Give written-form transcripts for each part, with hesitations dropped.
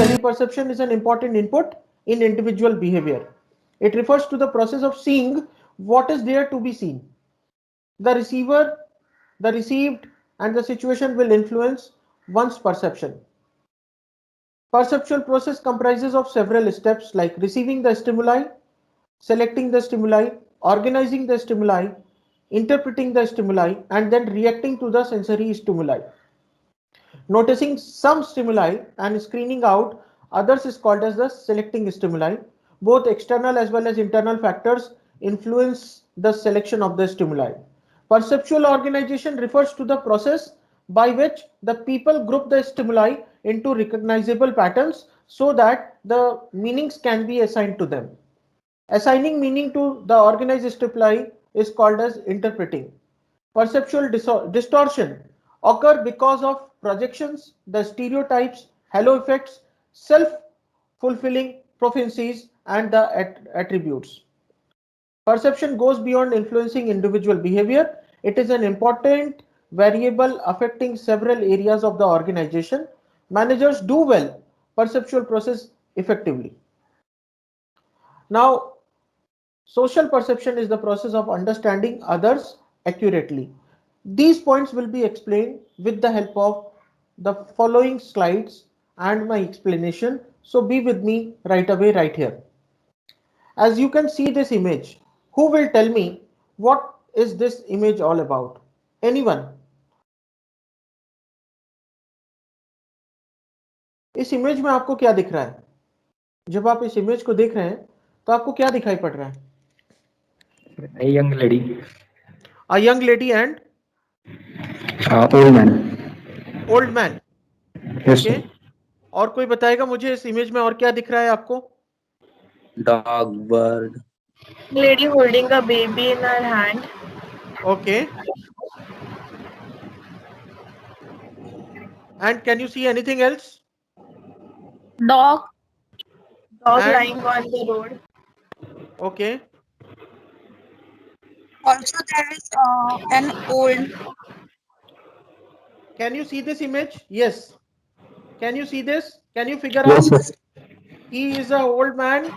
perception is an important input in individual behavior. It refers to the process of seeing what is there to be seen. The receiver, the received, and the situation will influence one's perception. Perceptual process comprises of several steps like receiving the stimuli, selecting the stimuli, organizing the stimuli, interpreting the stimuli, and then reacting to the sensory stimuli. Noticing some stimuli and screening out others is called as the selecting stimuli. Both external as well as internal factors influence the selection of the stimuli. Perceptual organization refers to the process by which the people group the stimuli into recognizable patterns so that the meanings can be assigned to them. Assigning meaning to the organized stimuli is called as interpreting. Perceptual distortion occur because of projections, the stereotypes, halo effects, self-fulfilling prophecies, and the attributes. Perception goes beyond influencing individual behavior. It is an important variable affecting several areas of the organization. Managers do well perceptual process effectively. Now, social perception is the process of understanding others accurately. These points will be explained with the help of the following slides and my explanation. So be with me right away right here. As you can see this image, who will tell me what is this image all about? Anyone? इस image में आपको क्या दिख रहा है? जब आप इस इमेज को देख रहे हैं तो आपको क्या दिखाई पड़ रहा है? A young lady. A young lady and Old man. old man. Yes, Okay. और कोई बताएगा मुझे इस इमेज में और क्या दिख रहा है आपको? dog, bird. Lady holding a baby in her hand. Okay. And can you see anything else? Dog. Dog And lying on the road. okay. Also, there is an old. Can you see this image? Yes. Can you see this? Can you figure Yes, out? sir. He is an old man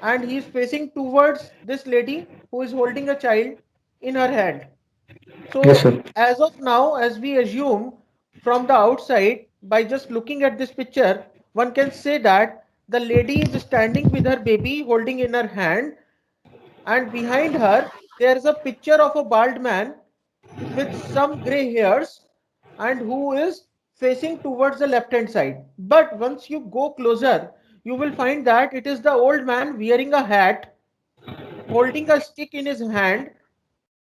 and he is facing towards this lady who is holding a child in her hand. Yes, So sir. as of now, as we assume from the outside, by just looking at this picture, one can say that the lady is standing with her baby holding in her hand, and behind her there is a picture of a bald man with some gray hairs and who is facing towards the left hand side. But once you go closer, you will find that it is the old man wearing a hat, holding a stick in his hand,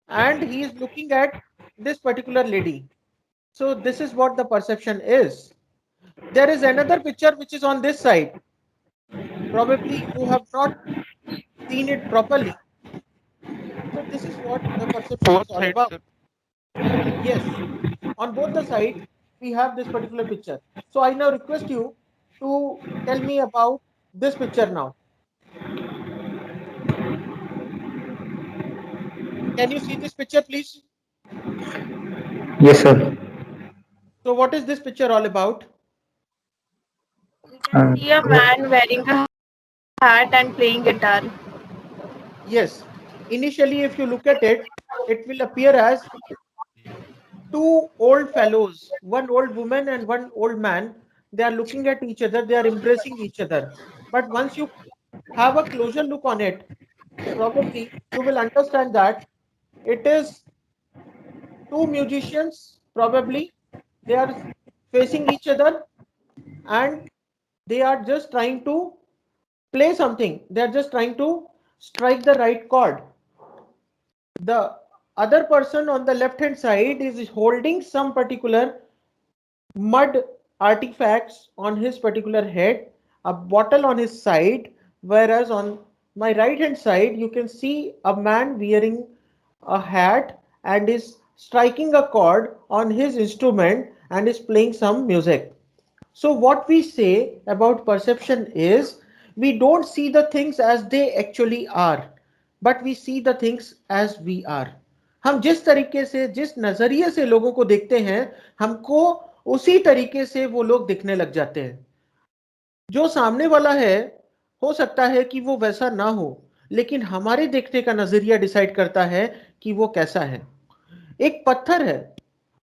and he is looking at this particular lady. So this is what the perception is. There is another picture which is on this side. Probably you have not seen it properly. So this is what the perception is all about. Yes, on both the sides we have this particular picture. So I now request you to tell me about this picture now. Can you see this picture, please? Yes, sir. So what is this picture all about? We can see a Yeah. man wearing a hat and playing guitar. Yes, initially if you look at it, it will appear as two old fellows, one old woman and one old man. They are looking at each other, they are embracing each other. But once you have a closer look on it, probably you will understand that it is two musicians, probably they are facing each other and they are just trying to play something. They are just trying to strike the right chord. The other person on the left hand side is holding some particular mud artifacts on his particular head, a bottle on his side, whereas on my right hand side you can see a man wearing a hat and is striking a chord on his instrument and is playing some music. So what we say about perception is we don't see the things as they actually are, but we see the things as we are. हम जिस तरीके से जिस नजरिए से लोगों को देखते हैं हमको उसी तरीके से वो लोग दिखने लग जाते हैं. जो सामने वाला है हो सकता है कि वो वैसा ना हो, लेकिन हमारे देखने का नजरिया डिसाइड करता है कि वो कैसा है। एक पत्थर है,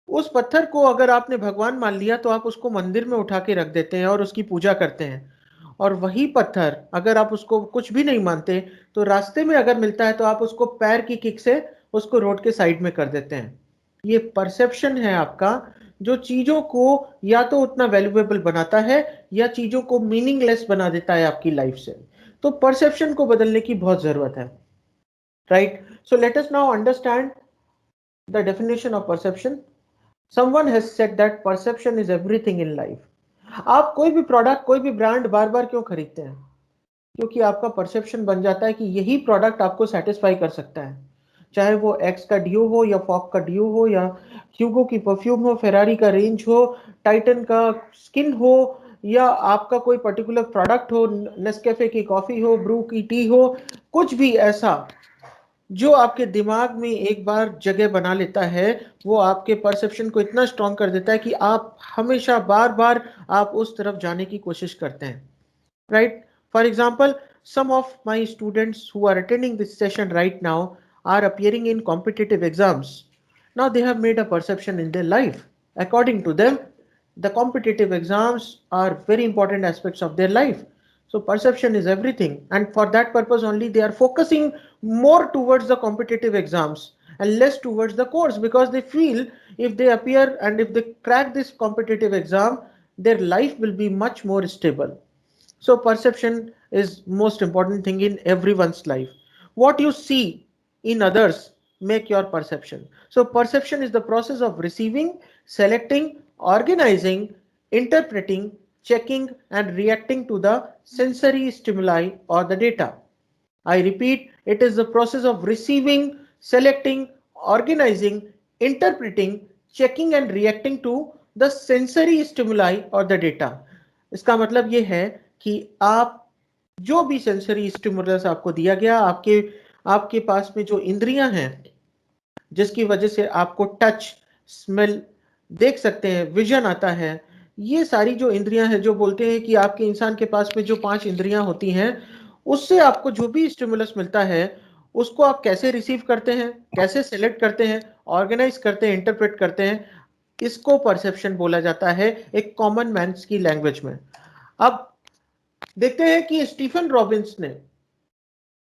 उस पत्थर को अगर आपने भगवान मान लिया तो आप उसको मंदिर में उठा के रख देते हैं और उसकी पूजा करते हैं। और वही पत्थर अगर आप उसको कुछ भी नहीं मानते तो रास्ते में अगर मिलता है तो आप उसको पैर की किक से उसको रोड के साइड में कर देते हैं। ये परसेप्शन है आपका, जो चीजों को या तो उतना वैल्यूएबल बनाता है या चीजों को मीनिंगलेस बना देता है आपकी लाइफ से। तो परसेप्शन को बदलने की बहुत जरूरत है, right? So let us now understand the definition of perception. Someone has said that perception is everything in life. आप कोई भी प्रोडक्ट, कोई भी ब्रांड बार बार क्यों खरीदते हैं? क्योंकि आपका परसेप्शन बन जाता है कि यही प्रोडक्ट आपको सेटिस्फाई कर सकता है। चाहे वो एक्स का ड्यू हो या फॉक का ड्यू हो या ह्यूगो की परफ्यूम हो, फेरारी का रेंज हो, टाइटन का स्किन हो, या आपका कोई पर्टिकुलर प्रोडक्ट हो, नेस्कैफे की कॉफी हो, ब्रू की टी हो, कुछ भी ऐसा जो आपके दिमाग में एक बार जगह बना लेता है, वो आपके परसेप्शन को इतना स्ट्रांग कर देता है कि आप हमेशा बार बार आप उस तरफ जाने की कोशिश करते हैं, right? For example, some of my students who are attending this session right now are appearing in competitive exams. Now they have made a perception in their life. According to them, the competitive exams are very important aspects of their life. So perception is everything, and for that purpose only they are focusing more towards the competitive exams and less towards the course, because they feel if they appear and if they crack this competitive exam, their life will be much more stable. So perception is most important thing in everyone's life. What you see in others make your perception. So perception is the process of receiving, selecting, organizing, interpreting, checking and reacting to the sensory stimuli or the data. I repeat, it is the process of receiving, selecting, organizing, interpreting, checking and reacting to the sensory stimuli or the data. इसका मतलब ये है कि आप जो भी sensory stimulus आपको दिया गया, आपके आपके पास में जो इंद्रियां हैं जिसकी वजह से आपको टच, स्मेल, देख सकते हैं, विजन आता है, ये सारी जो इंद्रियां हैं, जो बोलते हैं कि आपके इंसान के पास में जो 5 इंद्रियां होती हैं, उससे आपको जो भी स्टिमुलस मिलता है उसको आप कैसे रिसीव करते हैं, कैसे सेलेक्ट करते हैं, ऑर्गेनाइज करते हैं, इंटरप्रेट करते हैं, इसको परसेप्शन बोला जाता है एक कॉमन मैन की लैंग्वेज में। अब देखते हैं कि स्टीफन रॉबिन्स ने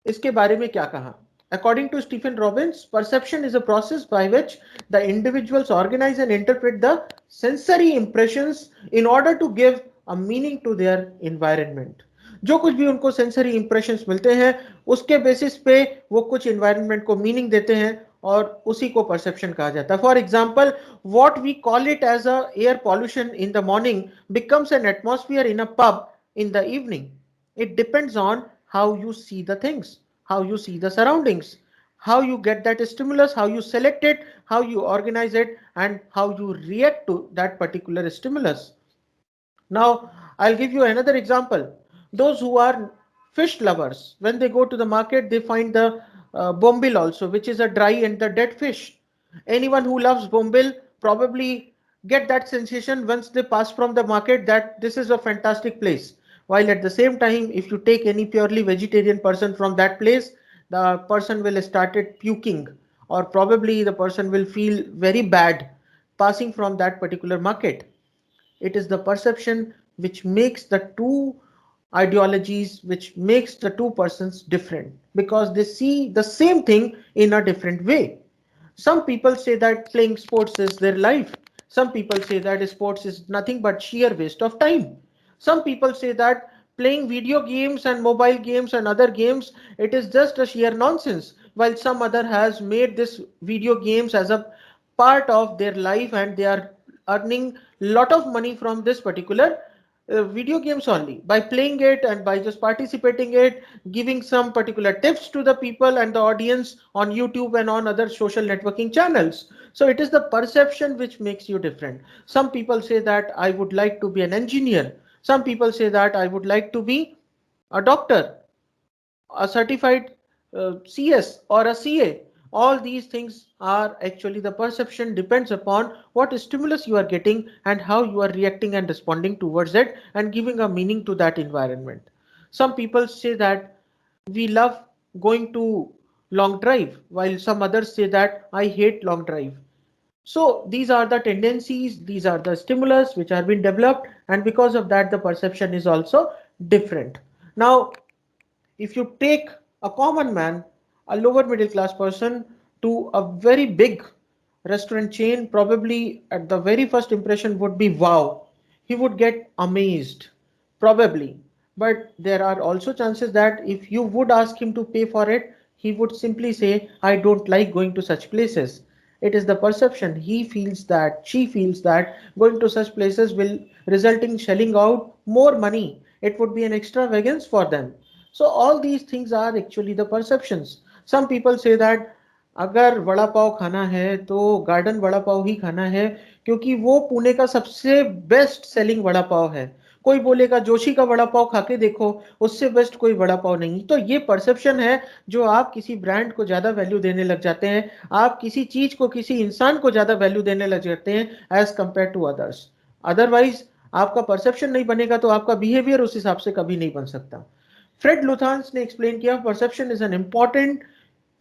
इसके बारे में क्या कहा। According to Stephen Robbins, perception is a process by which the individuals organize and interpret the sensory impressions in order to give a meaning to their environment. जो कुछ भी उनको सेंसरी इंप्रेशंस मिलते हैं उसके बेसिस पे वो कुछ इन्वायरमेंट को मीनिंग देते हैं और उसी को परसेप्शन कहा जाता है। For example, what we call it as a air pollution in the morning becomes an atmosphere in a pub in the evening. It depends on how you see the things, how you see the surroundings, how you get that stimulus, how you select it, how you organize it, and how you react to that particular stimulus. Now, I'll give you another example. Those who are fish lovers, when they go to the market, they find the bombil also, which is a dry and the dead fish. Anyone who loves bombil probably get that sensation once they pass from the market that this is a fantastic place. While at the same time, if you take any purely vegetarian person from that place, the person will started puking, or probably the person will feel very bad passing from that particular market. It is the perception which makes the two ideologies, which makes the two persons different, because they see the same thing in a different way. Some people say that playing sports is their life. Some people say that sports is nothing but sheer waste of time. Some people say that playing video games and mobile games and other games, it is just a sheer nonsense. While some other has made this video games as a part of their life and they are earning lot of money from this particular video games only by playing it and by just participating it, giving some particular tips to the people and the audience on YouTube and on other social networking channels. So it is the perception which makes you different. Some people say that I would like to be an engineer. Some people say that I would like to be a doctor, a certified CS or a CA. All these things are actually the perception depends upon what stimulus you are getting and how you are reacting and responding towards it and giving a meaning to that environment. Some people say that we love going to long drive, while some others say that I hate long drive. So these are the tendencies, these are the stimulus which are being developed, and because of that the perception is also different. Now if you take a common man, a lower middle class person, to a very big restaurant chain, probably at the very first impression would be wow. He would get amazed, probably. But there are also chances that if you would ask him to pay for it, he would simply say, I don't like going to such places. It is the perception. He feels that, she feels that going to such places will result in shelling out more money. It would be an extravagance for them. So all these things are actually the perceptions. Some people say that अगर वड़ा पाव खाना है तो garden vada pav ही खाना है क्योंकि वो पुणे का सबसे बेस्ट सेलिंग वड़ा पाव है. कोई बोलेगा जोशी का वड़ा पाव खा के देखो, उससे बेस्ट कोई वड़ा पाव नहीं. तो ये परसेप्शन है जो आप किसी ब्रांड को ज्यादा वैल्यू देने लग जाते हैं, आप किसी चीज को किसी इंसान को ज्यादा वैल्यू देने लग जाते हैं as compare to others. Otherwise आपका परसेप्शन नहीं बनेगा तो आपका बिहेवियर उस हिसाब से कभी नहीं बन सकता. फ्रेड लुथांस ने एक्सप्लेन किया perception is an important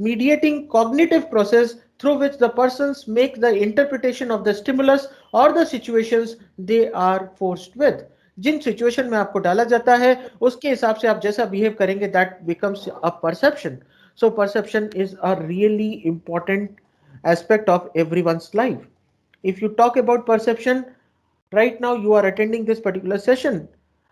mediating cognitive process through which the persons make the interpretation of the stimulus or the situations they are forced with. जिन सिचुएशन में आपको डाला जाता है उसके हिसाब से आप जैसा बिहेव करेंगे that becomes a perception. So perception is a really important aspect of everyone's life. If you talk about perception, right now you are attending this particular session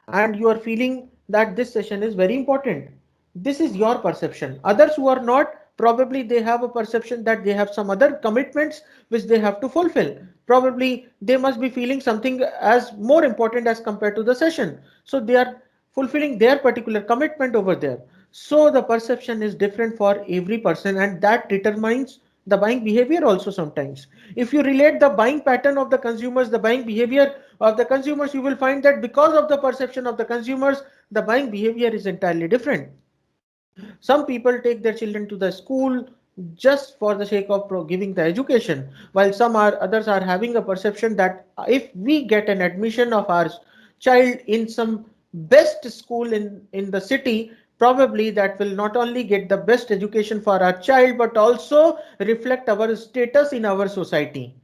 and you are feeling that this session is very important. This is your perception. Others who are not, probably they have a perception that they have some other commitments which they have to fulfill. Probably they must be feeling something as more important as compared to the session. So they are fulfilling their particular commitment over there. So the perception is different for every person and that determines the buying behavior also sometimes. If you relate the buying pattern of the consumers, the buying behavior of the consumers, you will find that because of the perception of the consumers, the buying behavior is entirely different. Some people take their children to the school just for the sake of giving the education, while some are others are having a perception that if we get an admission of our child in some best school in the city, probably that will not only get the best education for our child but also reflect our status in our society.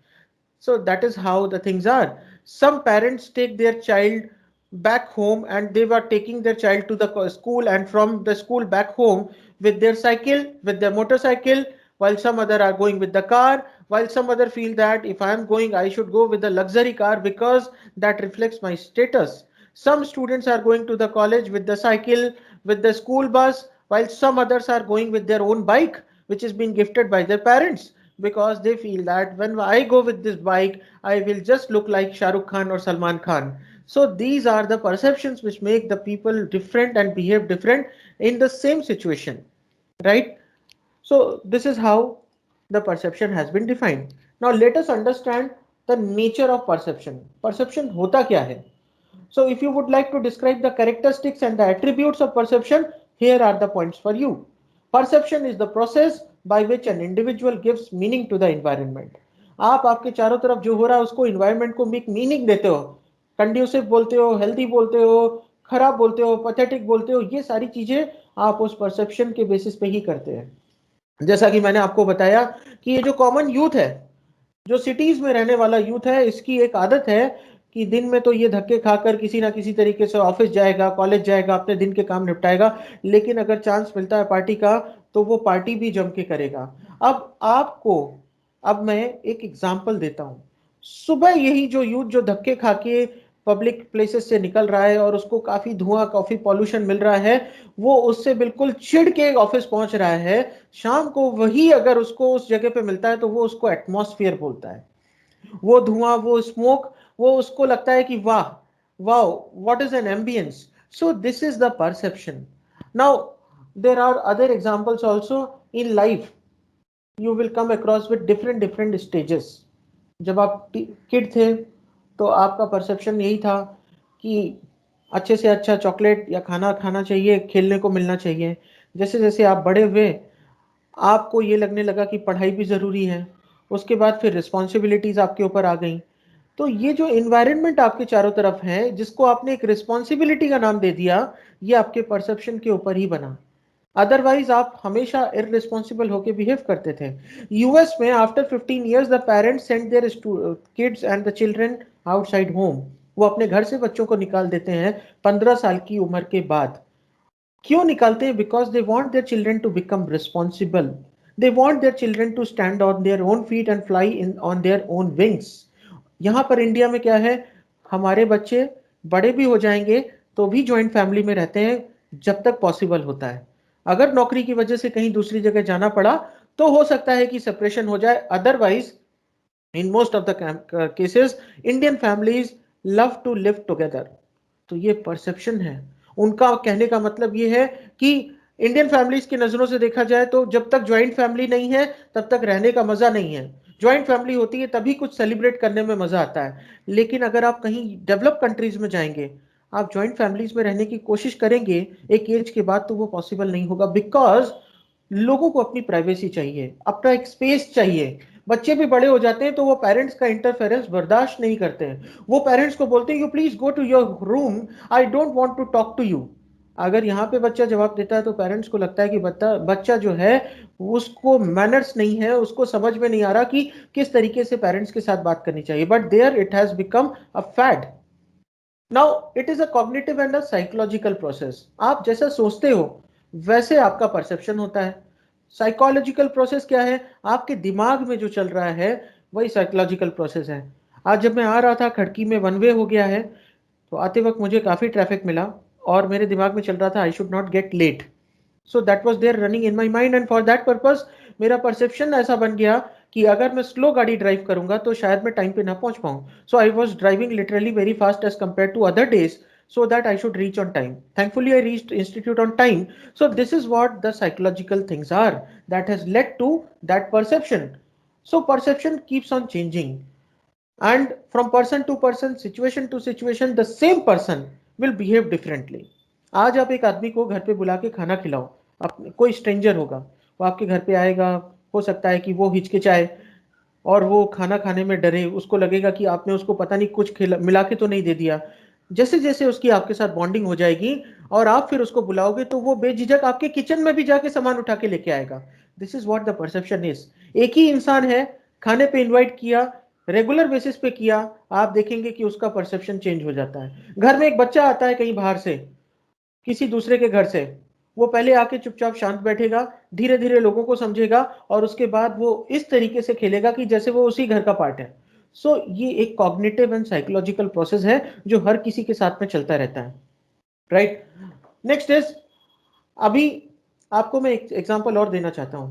So that is how the things are. Some parents take their child back home and they were taking their child to the school and from the school back home with their cycle, with their motorcycle, while some other are going with the car, while some other feel that if I am going, I should go with the luxury car because that reflects my status. Some students are going to the college with the cycle, with the school bus, while some others are going with their own bike, which is being gifted by their parents because they feel that when I go with this bike, I will just look like Shah Rukh Khan or Salman Khan. So these are the perceptions which make the people different and behave different in the same situation, right? So this is how the perception has been defined. Now let us understand the nature of perception. Perception hota kya hai? So if you would like to describe the characteristics and the attributes of perception, here are the points for you. Perception is the process by which an individual gives meaning to the environment. आप आपके चारों तरफ जो हो रहा है उसको environment को एक meaning देते हो. Conducive बोलते हो, healthy बोलते हो, खराब बोलते हो, pathetic बोलते हो, ये सारी चीजें आप उस perception के basis पे ही करते हैं. जैसा कि मैंने आपको बताया कि ये जो कॉमन यूथ है, जो सिटीज में रहने वाला यूथ है, इसकी एक आदत है कि दिन में तो ये धक्के खाकर किसी ना किसी तरीके से ऑफिस जाएगा, कॉलेज जाएगा, अपने दिन के काम निपटाएगा, लेकिन अगर चांस मिलता है पार्टी का तो वो पार्टी भी जम के करेगा. अब आपको अब मैं एक एग्जांपल देता हूं. सुबह यही जो यूथ जो धक्के खा के पब्लिक प्लेसेस से निकल रहा है और उसको काफी धुआं काफी पॉल्यूशन मिल रहा है, वो उससे बिल्कुल चिढ़ के ऑफिस पहुंच रहा है. शाम को वही अगर उसको उस जगह पे मिलता है तो वो उसको एटमॉस्फेयर बोलता है. वो धुआं, वो स्मोक, वो उसको लगता है कि वाह वाह, what is an ambience. So this is the perception. Now there are other examples also in life. You will come across with different different stages. जब आप किड थे तो आपका परसेप्शन यही था कि अच्छे से अच्छा चॉकलेट या खाना खाना चाहिए, खेलने को मिलना चाहिए. जैसे जैसे आप बड़े हुए आपको ये लगने लगा कि पढ़ाई भी ज़रूरी है, उसके बाद फिर रिस्पॉन्सिबिलिटीज़ आपके ऊपर आ गई। तो ये जो इन्वायरमेंट आपके चारों तरफ है, जिसको आपने एक रिस्पॉन्सिबिलिटी का नाम दे दिया, ये आपके परसेप्शन के ऊपर ही बना। अदरवाइज आप हमेशा इररिस्पॉन्सिबल होकर बिहेव करते थे। यूएस में after 15 years the parents send their kids and the children outside home. वो अपने घर से बच्चों को निकाल देते हैं 15 साल की उम्र के बाद। क्यों निकालते हैं? Because they want their children to become responsible. They want their children to stand on their own feet and fly in on their own wings. यहाँ पर इंडिया में क्या है, हमारे बच्चे बड़े भी हो जाएंगे तो भी ज्वाइंट फैमिली में रहते हैं जब तक पॉसिबल होता है। अगर नौकरी की वजह से कहीं दूसरी जगह जाना पड़ा तो हो सकता है कि सेपरेशन हो जाए, otherwise in most of the cases Indian families love to live together. तो ये परसेप्शन है उनका। कहने का मतलब ये है कि इंडियन फैमिलीज की नजरों से देखा जाए तो जब तक ज्वाइंट फैमिली नहीं है तब तक रहने का मजा नहीं है। ज्वाइंट फैमिली होती है तभी कुछ सेलिब्रेट करने में मजा आता है। लेकिन अगर आप कहीं डेवलप कंट्रीज में जाएंगे, आप ज्वाइंट फैमिलीज में रहने की कोशिश करेंगे, एक एज के बाद तो वो पॉसिबल नहीं होगा। बिकॉज लोगों को अपनी प्राइवेसी चाहिए, अपना एक स्पेस चाहिए। बच्चे भी बड़े हो जाते हैं तो वो पेरेंट्स का इंटरफेरेंस बर्दाश्त नहीं करते हैं। वो पेरेंट्स को बोलते हैं you please go to your room, I don't want to talk to you. अगर यहाँ पे बच्चा जवाब देता है तो पेरेंट्स को लगता है कि बच्चा जो है उसको मैनर्स नहीं है, उसको समझ में नहीं आ रहा कि किस तरीके से पेरेंट्स के साथ बात करनी चाहिए। But there it has become a fad. Now it is a cognitive and a psychological process. आप जैसा सोचते हो वैसे आपका परसेप्शन होता है। साइकोलॉजिकल प्रोसेस क्या है? आपके दिमाग में जो चल रहा है वही साइकोलॉजिकल प्रोसेस है। आज जब मैं आ रहा था, खड़की में वन वे हो गया है, तो आते वक्त मुझे काफ़ी ट्रैफिक मिला और मेरे दिमाग में चल रहा था I should not get late. So that was there running in my mind and for that purpose मेरा परसेप्शन ऐसा बन गया कि अगर मैं स्लो गाड़ी ड्राइव करूंगा तो शायद मैं टाइम पे ना पहुंच पाऊं। So I was driving literally very fast as compare to other days so that I should reach on time. Thankfully, I reached institute on time. So this is what the psychological things are that has led to that perception. So perception keeps on changing, and from person to person, situation to situation, the same person will behave differently. आज आप एक आदमी को घर पे बुला के खाना खिलाओ, कोई स्ट्रेंजर होगा, वो आपके घर पे आएगा, हो सकता है कि वो हिचकिचाए और वो खाना खाने में डरे, उसको लगेगा कि आपने उसको पता नहीं कुछ मिला के तो नहीं दे दिया। जैसे जैसे उसकी आपके साथ बॉन्डिंग हो जाएगी और आप फिर उसको बुलाओगे तो वो बेझिझक आपके किचन में भी जाके सामान उठा के लेके आएगा। This is what the perception is. एक ही इंसान है, खाने पे इनवाइट किया, रेगुलर बेसिस पे किया, आप देखेंगे कि उसका परसेप्शन चेंज हो जाता है। घर में एक बच्चा आता है कहीं बाहर से, किसी दूसरे के घर से, वो पहले आके चुपचाप शांत बैठेगा, धीरे धीरे लोगों को समझेगा और उसके बाद वो इस तरीके से खेलेगा कि जैसे वो उसी घर का पार्ट है। सो ये एक कॉग्निटिव एंड साइकोलॉजिकल प्रोसेस है जो हर किसी के साथ में चलता रहता है। राइट। नेक्स्ट इज, अभी आपको मैं एक एग्जांपल और देना चाहता हूं।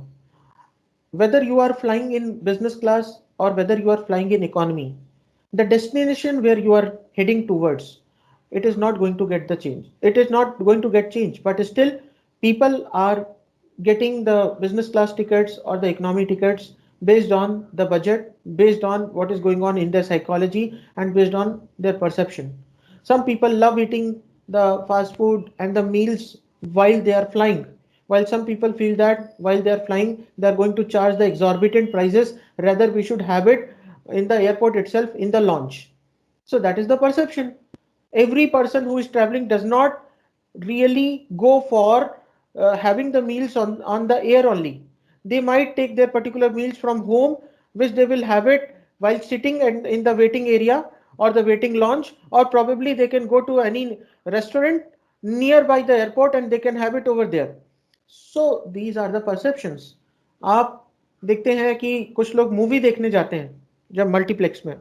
whether you are flying in business class or whether you are flying in economy, the destination where you are heading towards, it is not going to get the change. It is not going to get change, but still people are getting the business class tickets or the economy tickets based on the budget, based on what is going on in their psychology, and based on their perception. Some people love eating the fast food and the meals while they are flying, while some people feel that while they are flying they are going to charge the exorbitant prices, rather we should have it in the airport itself in the launch. So that is the perception. Every person who is traveling does not really go for having the meals on the air only. They might take their particular meals from home, which they will have it while sitting in the waiting area or the waiting lounge, or probably they can go to any restaurant nearby the airport and they can have it over there. So these are the perceptions. आप देखते हैं कि कुछ लोग movie देखने जाते हैं जब मल्टीप्लेक्स में,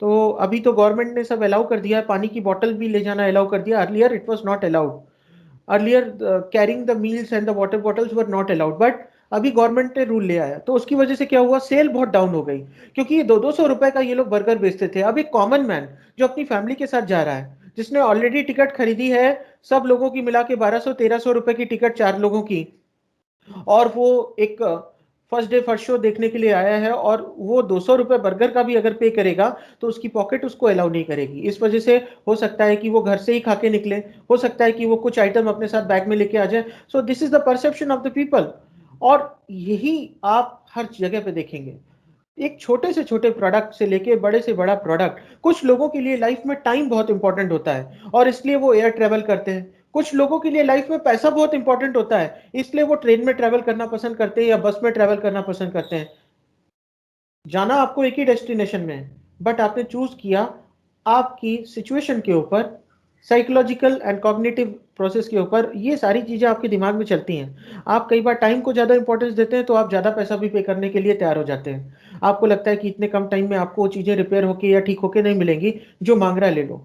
तो अभी तो गवर्नमेंट ने सब अलाउ कर दिया है, पानी की बोतल भी ले जाना अलाउ कर दिया। Earlier it was not allowed. Earlier carrying the meals and the water bottles were not allowed, but अभी गवर्नमेंट ने रूल ले आया तो उसकी वजह से क्या हुआ, सेल बहुत डाउन हो गई। क्योंकि ये 200-200 रुपए का ये लोग बर्गर बेचते थे। अब एक कॉमन मैन जो अपनी फैमिली के साथ जा रहा है, जिसने ऑलरेडी टिकट खरीदी है, सब लोगों की मिला के 1200-1300 रुपए की टिकट 4 लोगों की, और वो एक फर्स्ट डे फर्स्ट शो देखने के लिए आया है और वो 200 रुपए बर्गर का भी अगर पे करेगा तो उसकी पॉकेट उसको अलाउ नहीं करेगी। इस वजह से हो सकता है कि वो घर से ही खा के निकले, हो सकता है कि वो कुछ आइटम अपने साथ बैग में लेके आ जाए। सो this is the perception of the people. और यही आप हर जगह पे देखेंगे, एक छोटे से छोटे प्रोडक्ट से लेके बड़े से बड़ा प्रोडक्ट। कुछ लोगों के लिए लाइफ में टाइम बहुत इंपॉर्टेंट होता है और इसलिए वो एयर ट्रेवल करते हैं। कुछ लोगों के लिए लाइफ में पैसा बहुत इंपॉर्टेंट होता है, इसलिए वो ट्रेन में ट्रेवल करना पसंद करते हैं या बस में ट्रेवल करना पसंद करते हैं। जाना आपको एक ही डेस्टिनेशन में है, बट आपने चूज किया आपकी सिचुएशन के ऊपर, साइकोलॉजिकल एंड कॉग्निटिव प्रोसेस के ऊपर। ये सारी चीजें आपके दिमाग में चलती हैं। आप कई बार टाइम को ज्यादा इंपॉर्टेंस देते हैं तो आप ज्यादा पैसा भी पे करने के लिए तैयार हो जाते हैं। आपको लगता है कि इतने कम टाइम में आपको वो चीजें रिपेयर होके या ठीक होके नहीं मिलेंगी, जो मांग रहा है ले लो।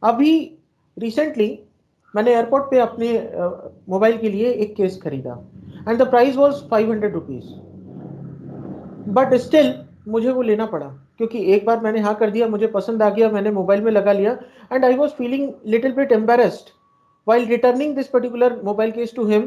अभी रिसेंटली मैंने एयरपोर्ट पे अपने मोबाइल के लिए एक केस खरीदा and the price was 500 rupees, but still मुझे वो लेना पड़ा क्योंकि एक बार मैंने हाँ कर दिया, मुझे पसंद आ गया, मैंने मोबाइल में लगा लिया and I was feeling little bit embarrassed while returning this particular mobile case to him,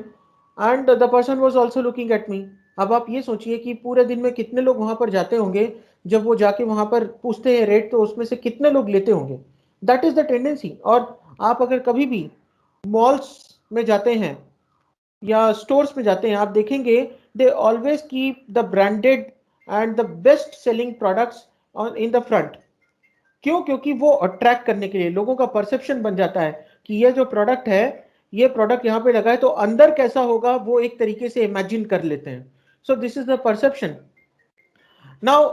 and the person was also looking at me. अब आप ये सोचिए कि पूरे दिन में कितने लोग वहां पर जाते होंगे, जब वो जाके वहां पर पूछते हैं रेट तो उसमें से कितने लोग लेते होंगे। That is the tendency. और आप अगर कभी भी मॉल्स में जाते हैं या स्टोर्स में जाते हैं, आप देखेंगे they always keep the branded and the best selling products on in the front. क्यों? क्योंकि वो अट्रैक्ट करने के लिए लोगों का परसेप्शन बन जाता है कि ये जो प्रोडक्ट है, ये प्रोडक्ट यहाँ पे लगा है तो अंदर कैसा होगा वो एक तरीके से इमेजिन कर लेते हैं। So this is the perception. Now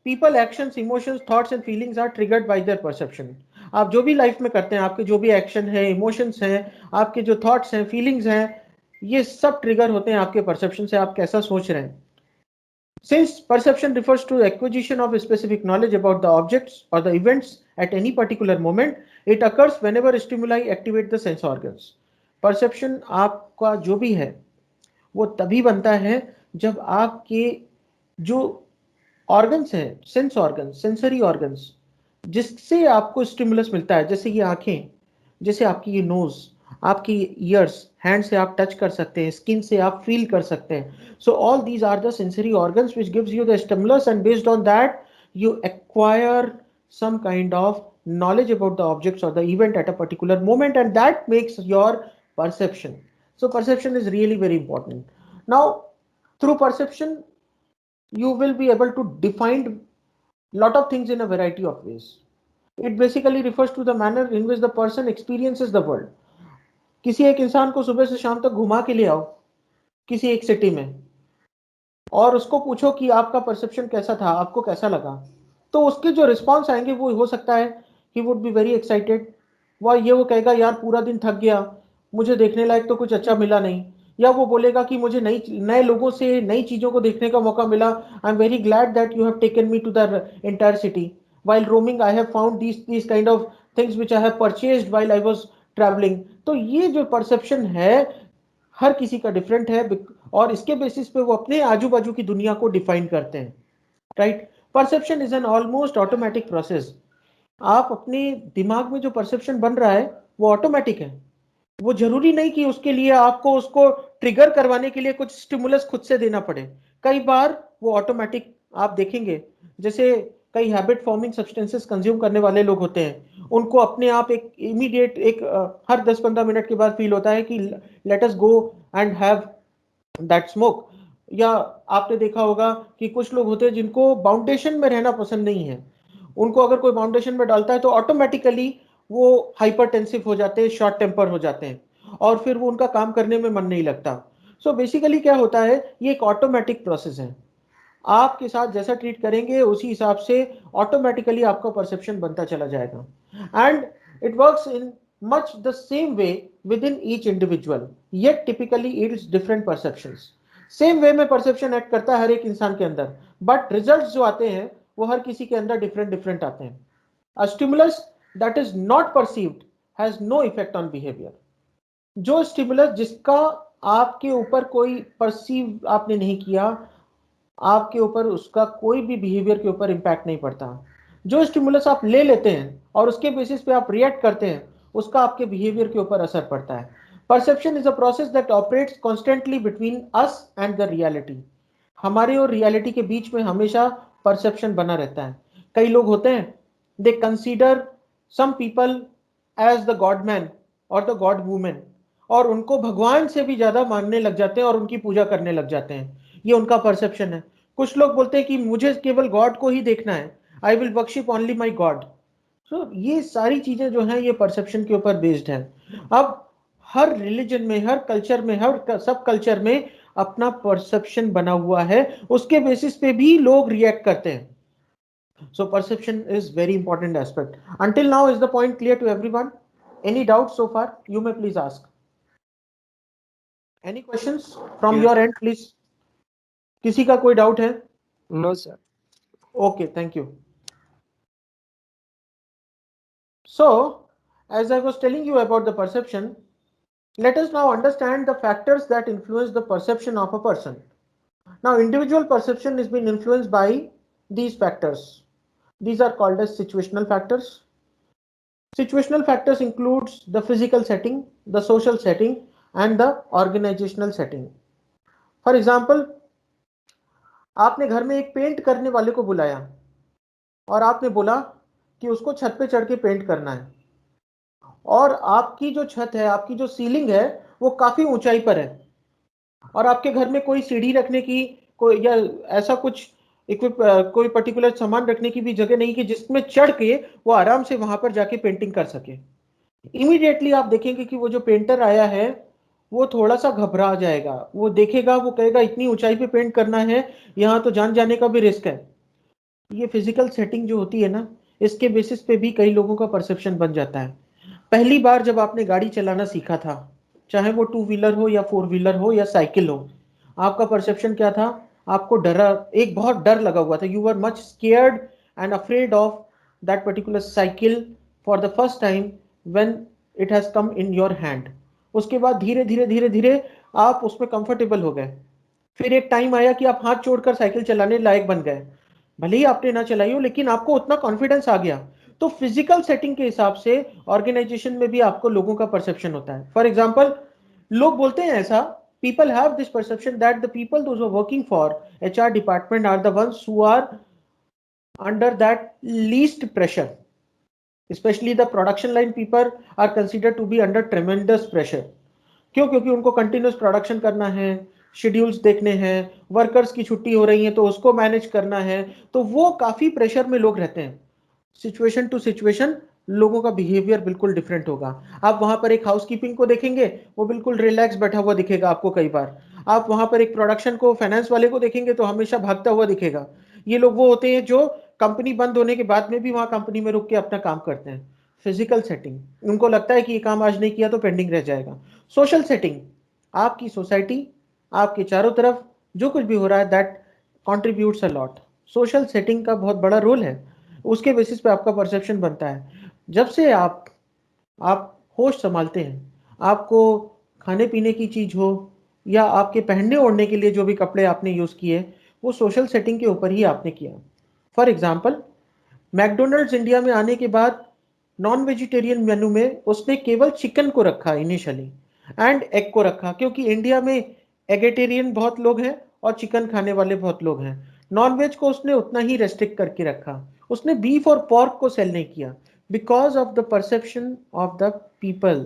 people actions, emotions, thoughts and feelings are triggered by their perception. आप जो भी लाइफ में करते हैं, आपके जो भी एक्शन है, इमोशंस हैं, आपके जो थॉट्स हैं, फीलिंग्स हैं, ये सब ट्रिगर होते हैं आपके परसेप्शन से। आप कैसा सोच रहे हैं। Since perception refers to acquisition of specific knowledge about the objects or the events at any particular moment, it occurs whenever stimuli activate the sense organs. Perception आपका जो भी है वो तभी बनता है जब आपके जो ऑर्गन्स हैं, सेंस ऑर्गन्स, सेंसरी ऑर्गन्स, जिससे आपको स्टिमुलस मिलता है, जैसे ये आंखें, जैसे आपकी ये नोज, आपकी ईयर्स, हैंड से आप टच कर सकते हैं, स्किन से आप फील कर सकते हैं। So all these are the sensory organs which gives you the stimulus and based on that you acquire some kind of knowledge about the objects or the event at a particular moment, and that makes your perception. So perception is really very important. Now through perception you will be able to define lot of things in a variety of ways. It basically refers to the manner in which the person experiences the world. किसी एक इंसान को सुबह से शाम तक घुमा के ले आओ किसी एक सिटी में और उसको पूछो कि आपका परसेप्शन कैसा था, आपको कैसा लगा, तो उसके जो रिस्पॉन्स आएंगे वो हो सकता है he would be very excited. वो कहेगा यार पूरा दिन थक गया, मुझे देखने लायक तो कुछ अच्छा मिला नहीं। या वो बोलेगा कि मुझे नए लोगों से नई चीजों को देखने का मौका मिला, I am very glad that you have taken me to the entire city, while roaming I have found these kind of things which I have purchased while I was traveling। तो ये जो परसेप्शन है हर किसी का different है और इसके basis पे वो अपने आजू बाजू की दुनिया को डिफाइन करते हैं। Right. Perception is an almost automatic process. आप अपने दिमाग में जो परसेप्शन बन रहा है वो ऑटोमेटिक है। वो जरूरी नहीं कि उसके लिए आपको उसको ट्रिगर करवाने के लिए कुछ स्टिमुलस खुद से देना पड़े। कई बार वो ऑटोमेटिक आप देखेंगे, जैसे कई हैबिट फॉर्मिंग सब्सटेंसेस कंज्यूम करने वाले लोग होते हैं, उनको अपने आप एक इमीडिएट एक हर 10-15 मिनट के बाद फील होता है कि let us go and have that smoke. या आपने देखा होगा कि कुछ लोग होते हैं जिनको बाउंडेशन में रहना पसंद नहीं है, उनको अगर कोई बाउंडेशन में डालता है तो ऑटोमेटिकली वो हाइपरटेंसिव हो जाते हैं, शॉर्ट टेम्पर हो जाते हैं और फिर वो उनका काम करने में मन नहीं लगता। सो बेसिकली क्या होता है, ये एक ऑटोमेटिक प्रोसेस है। आपके साथ जैसा ट्रीट करेंगे उसी हिसाब से ऑटोमेटिकली आपका परसेप्शन बनता चला जाएगा। And it works in much the same way with in each individual, yet typically it's different perceptions. Same way में परसेप्शन एक्ट करता है हर एक इंसान के अंदर, बट रिजल्ट्स जो आते हैं वो हर किसी के अंदर डिफरेंट डिफरेंट आते हैं। A stimulus that is not perceived has no effect on behaviour. जो स्टिमुलस जिसका आपके ऊपर कोई परसीव आपने नहीं किया, आपके ऊपर उसका कोई भी बिहेवियर के ऊपर इंपैक्ट नहीं पड़ता। जो स्टिमुलस आप ले लेते हैं और उसके बेसिस पे आप रिएक्ट करते हैं, उसका आपके बिहेवियर के ऊपर असर पड़ता है। Perception is a process that operates constantly between us and the reality. हमारे और रियलिटी के बीच में हमेशा परसेप्शन बना रहता है। कई लोग होते हैं, they consider some people as the god man और द गॉड वुमेन, और उनको भगवान से भी ज्यादा मानने लग जाते हैं और उनकी पूजा करने लग जाते हैं। ये उनका परसेप्शन है। कुछ लोग बोलते हैं कि मुझे केवल गॉड को ही देखना है, I will worship only my god. So ये सारी चीजें जो हैं ये परसेप्शन के ऊपर बेस्ड है। अब हर रिलीजन में, हर कल्चर में, हर सब कल्चर में अपना परसेप्शन बना हुआ है, उसके बेसिस पे भी लोग रिएक्ट करते हैं। So perception is very important aspect. Until now, is the point clear to everyone? Any doubts so far? You may please ask. Any questions from Yes. your end, please? किसी का कोई doubt है? No, sir. Okay, thank you. So, as I was telling you about the perception, let us now understand the factors that influence the perception of a person. Now, individual perception has been influenced by these factors. These are called as situational factors. Situational factors includes the physical setting, the social setting, and the organizational setting. For example, आपने घर में एक paint करने वाले को बुलाया और आपने बोला कि उसको छत पे चढ़ के पेंट करना है, और आपकी जो छत है, आपकी जो सीलिंग है, वो काफी ऊंचाई पर है, और आपके घर में कोई सीढ़ी रखने की कोई या ऐसा कुछ कोई पर्टिकुलर सामान रखने की भी जगह नहीं कि जिसमें चढ़ के वो आराम से वहां पर जाके पेंटिंग कर सके। इमीडिएटली आप देखेंगे कि वो जो पेंटर आया है वो थोड़ा सा घबरा जाएगा, वो देखेगा, वो कहेगा इतनी ऊंचाई पे पेंट करना है, यहाँ तो जान जाने का भी रिस्क है। ये फिजिकल सेटिंग जो होती है ना, इसके बेसिस पे भी कई लोगों का परसेप्शन बन जाता है। पहली बार जब आपने गाड़ी चलाना सीखा था, चाहे वो टू व्हीलर हो या फोर व्हीलर हो या साइकिल हो, आपका परसेप्शन क्या था? आपको डरा, एक बहुत डर लगा हुआ था, you were much scared and afraid of that particular cycle for the first time when it has come in your hand. उसके बाद धीरे धीरे धीरे धीरे आप उसमें कंफर्टेबल हो गए। फिर एक टाइम आया कि आप हाथ छोड़कर साइकिल चलाने लायक बन गए, भले ही आपने ना चलाई हो लेकिन आपको उतना कॉन्फिडेंस आ गया। तो फिजिकल सेटिंग के हिसाब से ऑर्गेनाइजेशन में भी आपको लोगों का परसेप्शन होता है। फॉर एग्जाम्पल, लोग बोलते हैं ऐसा, people have this perception that the people those who are working for HR department are the ones who are under that least pressure, especially the production line people are considered to be under tremendous pressure। क्यों? क्योंकि उनको continuous production करना है, schedules देखने हैं, workers की छुट्टी हो रही है तो उसको मैनेज करना है, तो वो काफी प्रेशर में लोग रहते हैं। सिचुएशन टू सिचुएशन लोगों का बिहेवियर बिल्कुल डिफरेंट होगा। आप वहां पर एक हाउसकीपिंग को देखेंगे, वो बिल्कुल रिलैक्स बैठा हुआ दिखेगा आपको कई बार। आप वहां पर एक प्रोडक्शन को, फाइनेंस वाले को देखेंगे तो हमेशा भागता हुआ दिखेगा। ये लोग वो होते हैं जो कंपनी बंद होने के बाद में भी वहां कंपनी में रुक के अपना काम करते हैं। फिजिकल सेटिंग, उनको लगता है कि ये काम आज नहीं किया तो पेंडिंग रह जाएगा। सोशल सेटिंग, आपकी सोसाइटी, आपके चारों तरफ जो कुछ भी हो रहा है, that contributes a lot. Social setting का बहुत बड़ा रोल है, उसके बेसिस पे आपका परसेप्शन बनता है। जब से आप होश संभालते हैं, आपको खाने पीने की चीज हो या आपके पहनने ओढ़ने के लिए जो भी कपड़े आपने यूज किए, वो सोशल सेटिंग के ऊपर ही आपने किया। फॉर एग्जाम्पल, मैकडोनल्ड्स इंडिया में आने के बाद नॉन वेजिटेरियन मेनू में उसने केवल चिकन को रखा इनिशियली, एंड एग को रखा, क्योंकि इंडिया में एगेटेरियन बहुत लोग हैं और चिकन खाने वाले बहुत लोग हैं। नॉन वेज को उसने उतना ही रेस्ट्रिक्ट करके रखा, उसने बीफ और पॉर्क को सेल नहीं किया, because of the perception of the people.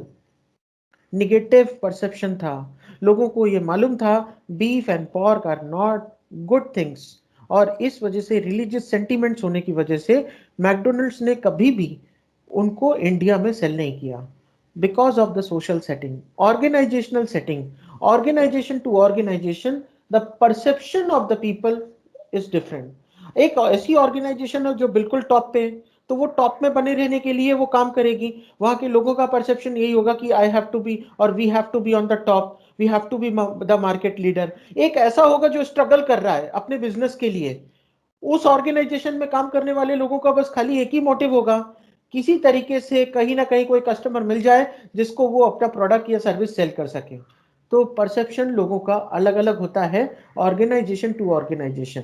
Negative perception था, लोगों को ये मालूम था beef and pork are not good things, और इस वजह से रिलीजियस सेंटिमेंट्स होने की वजह से मैकडोनल्ड्स ने कभी भी उनको इंडिया में सेल नहीं किया, because of the social setting. Organisational setting, organisation to organisation, the perception of the people is different. एक ऐसी ऑर्गेनाइजेशन है जो बिल्कुल टॉप पे है, तो वो टॉप में बने रहने के लिए वो काम करेगी। वहां के लोगों का परसेप्शन यही होगा कि आई हैव टू बी और we have to be on the top, we have to be the market leader. एक ऐसा होगा जो स्ट्रगल कर रहा है अपने बिजनेस के लिए, उस ऑर्गेनाइजेशन में काम करने वाले लोगों का बस खाली एक ही मोटिव होगा, किसी तरीके से कहीं ना कहीं कोई कस्टमर मिल जाए जिसको वो अपना प्रोडक्ट या सर्विस सेल कर सके। तो परसेप्शन लोगों का अलग अलग होता है, organisation to organisation,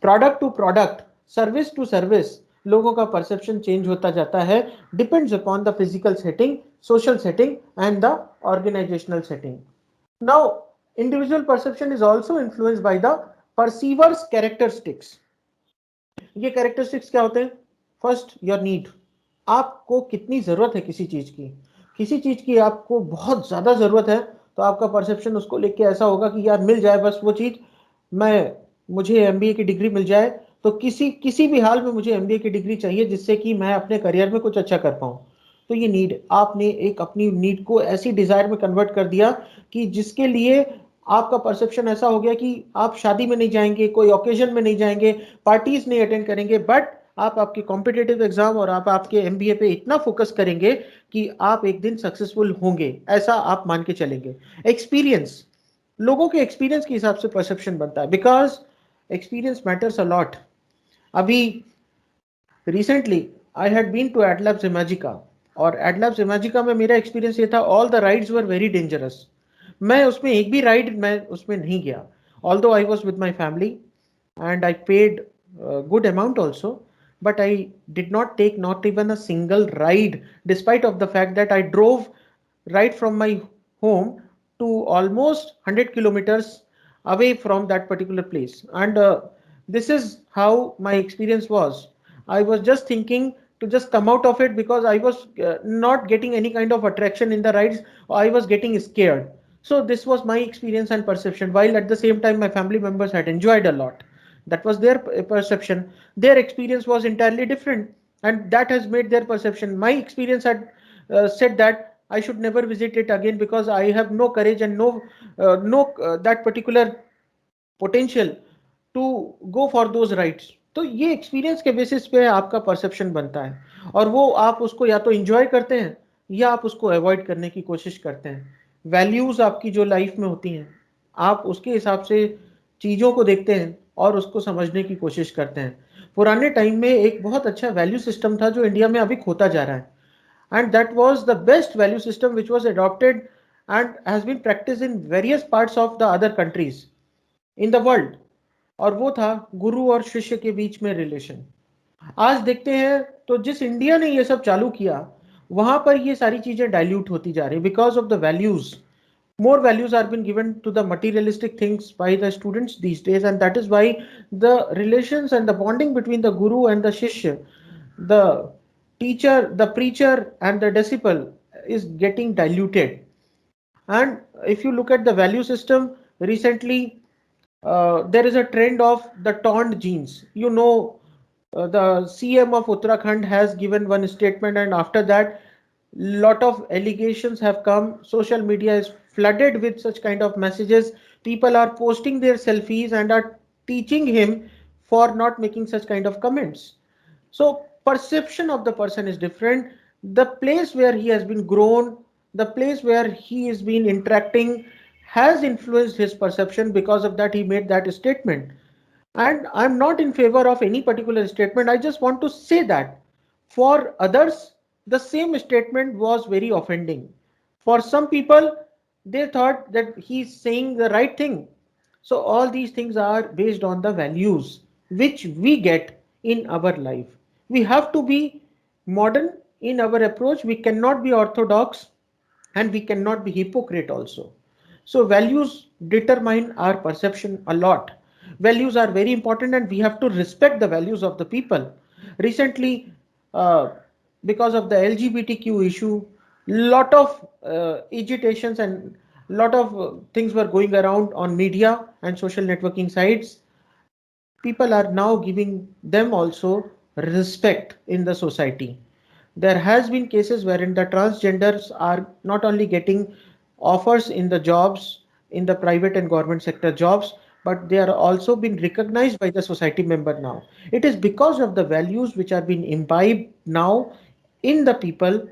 product to product, service to service, लोगों का परसेप्शन चेंज होता जाता है, depends upon the physical setting, social setting and the organisational setting. Now, individual perception is also influenced by the perceiver's characteristics. ये characteristics क्या होते हैं? First, your need, आपको कितनी जरूरत है किसी चीज की। किसी चीज की आपको बहुत ज्यादा जरूरत है तो आपका परसेप्शन उसको लेके ऐसा होगा कि यार मिल जाए बस वो चीज, मैं मुझे एमबीए की डिग्री मिल जाए, तो किसी किसी भी हाल में मुझे एमबीए की डिग्री चाहिए जिससे कि मैं अपने करियर में कुछ अच्छा कर पाऊं। तो ये नीड, आपने एक अपनी नीड को ऐसी डिजायर में कन्वर्ट कर दिया कि जिसके लिए आपका परसेप्शन ऐसा हो गया कि आप शादी में नहीं जाएंगे, कोई ओकेजन में नहीं जाएंगे, पार्टीज नहीं अटेंड करेंगे, बट आप आपके कॉम्पिटेटिव एग्जाम और आप आपके एमबीए पे इतना फोकस करेंगे कि आप एक दिन सक्सेसफुल होंगे, ऐसा आप मान के चलेंगे। एक्सपीरियंस, लोगों के एक्सपीरियंस के हिसाब से परसेप्शन बनता है, because experience matters a lot. अभी recently I had been to Adlabs Imagica, और एडलैब्स इमेजिका में मेरा एक्सपीरियंस ये था, all the rides were very dangerous. मैं उसमें एक भी राइड मैं उसमें नहीं गया, although I was with my family and I paid a good amount also, but I did not take not even a single ride, despite of the fact that I drove right from my home to almost 100 kilometers away from that particular place. And this is how my experience was. I was just thinking to just come out of it because I was not getting any kind of attraction in the rides. I was getting scared. So this was my experience and perception, while at the same time my family members had enjoyed a lot. That was their perception. Their experience was entirely different, and that has made their perception. My experience had said that I should never visit it again because I have no courage and no that particular potential to go for those rights. तो ये experience के basis पे आपका perception बनता है, और वो आप उसको या तो इंजॉय करते हैं या आप उसको अवॉइड करने की कोशिश करते हैं। वैल्यूज आपकी जो लाइफ में होती हैं, आप उसके हिसाब से चीज़ों को देखते हैं और उसको समझने की कोशिश करते हैं। पुराने टाइम में एक बहुत अच्छा वैल्यू सिस्टम था जो इंडिया में अभी खोता जा रहा है, and that was the best value system which was adopted and has been practiced in various parts of the other countries in the world, और वो था गुरु और शिष्य के बीच में रिलेशन। आज देखते हैं तो जिस इंडिया ने ये सब चालू किया वहां पर ये सारी चीजें डाइल्यूट होती जा रही, because of the values. More values are being given to the materialistic things by the students these days, and that is why the relations and the bonding between the guru and the shishya, the teacher, the preacher and the disciple, is getting diluted. And if you look at the value system recently, there is a trend of the taunt genes. The CM of Uttarakhand has given one statement, and after that, lot of allegations have come. Social media is flooded with such kind of messages. People are posting their selfies and are teaching him for not making such kind of comments. So perception of the person is different. The place where he has been grown, the place where he has been interacting has influenced his perception. Because of that he made that statement. And I'm not in favor of any particular statement. I just want to say that for others the same statement was very offending. For some people, they thought that he's saying the right thing. So all these things are based on the values which we get in our life. We have to be modern in our approach. We cannot be orthodox and we cannot be hypocrite also. So values determine our perception a lot. Values are very important and we have to respect the values of the people. Recently, uh, because of the LGBTQ issue, lot of agitations and lot of things were going around on media and social networking sites. People are now giving them also respect in the society. There has been cases wherein the transgenders are not only getting offers in the jobs, in the private and government sector jobs, but they are also being recognized by the society member now. It is because of the values which are being imbibed now in the people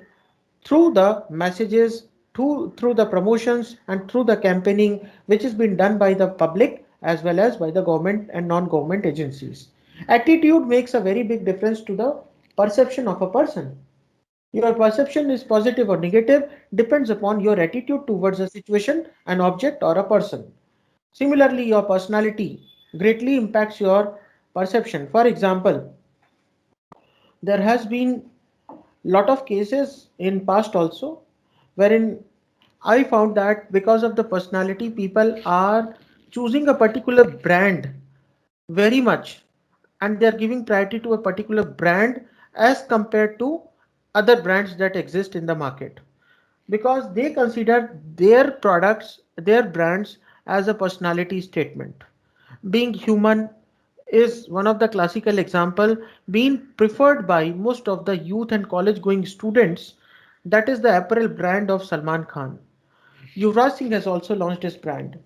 through the messages, through the promotions and through the campaigning which has been done by the public as well as by the government and non-government agencies. Attitude makes a very big difference to the perception of a person. Your perception is positive or negative depends upon your attitude towards a situation, an object or a person. Similarly, your personality greatly impacts your perception. For example, there has been lot of cases in past also wherein I found that because of the personality people are choosing a particular brand very much, and they are giving priority to a particular brand as compared to other brands that exist in the market. because they consider their products, their brands as a personality statement. Being human is one of the classical example being preferred by most of the youth and college going students. That is the apparel brand of Salman Khan. Yuvraj Singh has also launched his brand.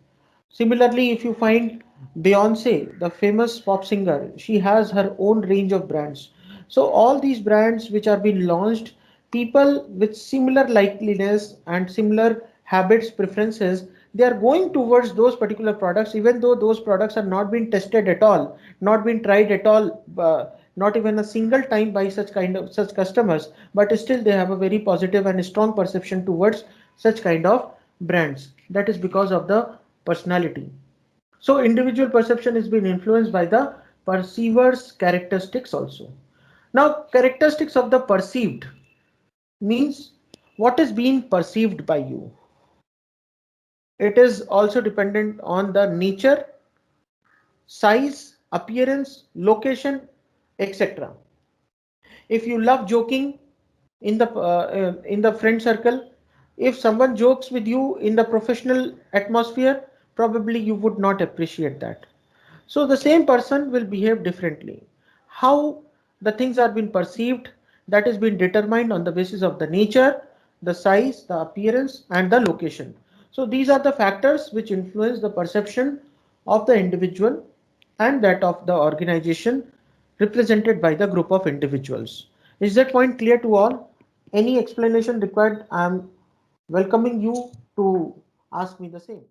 Similarly, if you find Beyonce, the famous pop singer, she has her own range of brands. So all these brands which are being launched, people with similar likeliness and similar habits, preferences, they are going towards those particular products, even though those products are not being tested at all, not been tried at all, not even a single time by such customers, but still they have a very positive and strong perception towards such kind of brands. That is because of the personality. So individual perception is being influenced by the perceiver's characteristics also. Now, characteristics of the perceived means what is being perceived by you. It is also dependent on the nature, size, appearance, location, etc. If you love joking in the friend circle, if someone jokes with you in the professional atmosphere, probably you would not appreciate that. So the same person will behave differently. How the things are being perceived, that is being determined on the basis of the nature, the size, the appearance, and the location. So these are the factors which influence the perception of the individual and that of the organization represented by the group of individuals. Is that point clear to all? Any explanation required? I am welcoming you to ask me the same.